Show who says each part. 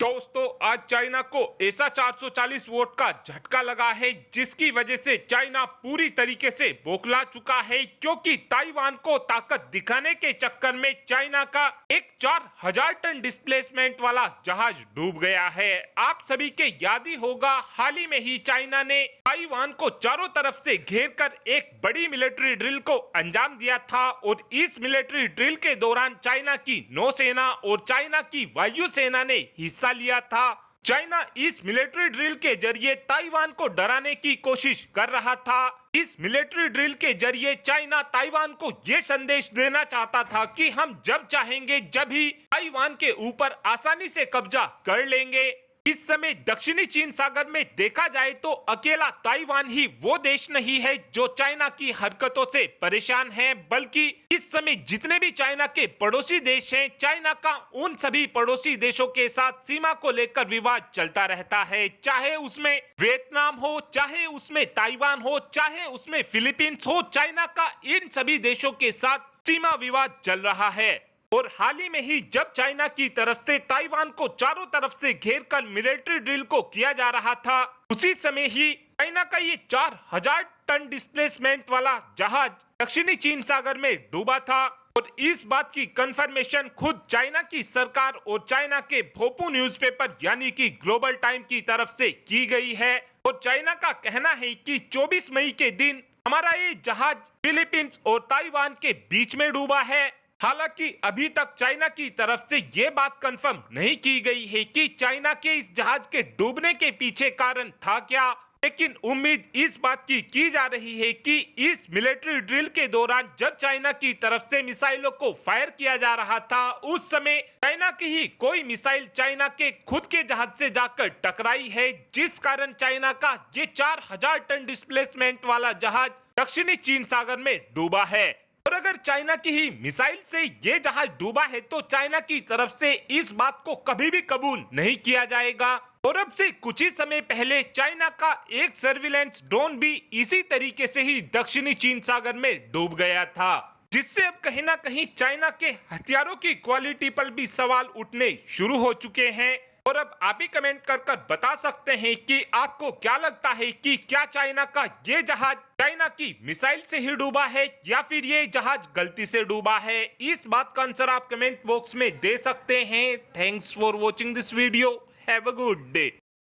Speaker 1: दोस्तों, आज चाइना को ऐसा 440 वोट का झटका लगा है जिसकी वजह से चाइना पूरी तरीके से बौखला चुका है, क्योंकि ताइवान को ताकत दिखाने के चक्कर में चाइना का एक 4000 टन डिस्प्लेसमेंट वाला जहाज डूब गया है। आप सभी के याद ही होगा, हाल ही में ही चाइना ने ताइवान को चारों तरफ से घेरकर एक बड़ी मिलिट्री ड्रिल को अंजाम दिया था और इस मिलिट्री ड्रिल के दौरान चाइना की नौसेना और चाइना की वायुसेना ने हिस्सा लिया था। चाइना इस मिलिट्री ड्रिल के जरिए ताइवान को डराने की कोशिश कर रहा था। इस मिलिट्री ड्रिल के जरिए चाइना ताइवान को ये संदेश देना चाहता था कि हम जब चाहेंगे जब ही ताइवान के ऊपर आसानी से कब्जा कर लेंगे। इस समय दक्षिणी चीन सागर में देखा जाए तो अकेला ताइवान ही वो देश नहीं है जो चाइना की हरकतों से परेशान है, बल्कि इस समय जितने भी चाइना के पड़ोसी देश हैं, चाइना का उन सभी पड़ोसी देशों के साथ सीमा को लेकर विवाद चलता रहता है। चाहे उसमें वियतनाम हो, चाहे उसमें ताइवान हो, चाहे उसमें फिलीपींस हो, चाइना का इन सभी देशों के साथ सीमा विवाद चल रहा है। और हाल ही में ही जब चाइना की तरफ से ताइवान को चारों तरफ से घेरकर मिलिट्री ड्रिल को किया जा रहा था, उसी समय ही चाइना का ये 4000 टन डिस्प्लेसमेंट वाला जहाज दक्षिणी चीन सागर में डूबा था। और इस बात की कंफर्मेशन खुद चाइना की सरकार और चाइना के भोपू न्यूज़पेपर यानी कि ग्लोबल टाइम की तरफ से की गई है। और चाइना का कहना है कि 24 मई के दिन हमारा ये जहाज फिलीपींस और ताइवान के बीच में डूबा है। हालांकि अभी तक चाइना की तरफ से ये बात कंफर्म नहीं की गई है कि चाइना के इस जहाज के डूबने के पीछे कारण था क्या, लेकिन उम्मीद इस बात की जा रही है कि इस मिलिट्री ड्रिल के दौरान जब चाइना की तरफ से मिसाइलों को फायर किया जा रहा था, उस समय चाइना की ही कोई मिसाइल चाइना के खुद के जहाज से जाकर टकराई है, जिस कारण चाइना का ये 4000 टन डिस्प्लेसमेंट वाला जहाज दक्षिणी चीन सागर में डूबा है। और अगर चाइना की ही मिसाइल से ये जहाज डूबा है तो चाइना की तरफ से इस बात को कभी भी कबूल नहीं किया जाएगा। और अब से कुछ ही समय पहले चाइना का एक सर्विलेंस ड्रोन भी इसी तरीके से ही दक्षिणी चीन सागर में डूब गया था, जिससे अब कहीं ना कहीं चाइना के हथियारों की क्वालिटी पर भी सवाल उठने शुरू हो चुके हैं। और अब आप ही कमेंट कर बता सकते हैं कि आपको क्या लगता है कि क्या चाइना का ये जहाज चाइना की मिसाइल से ही डूबा है या फिर ये जहाज गलती से डूबा है। इस बात का आंसर आप कमेंट बॉक्स में दे सकते हैं। Thanks for watching this video. Have a good day.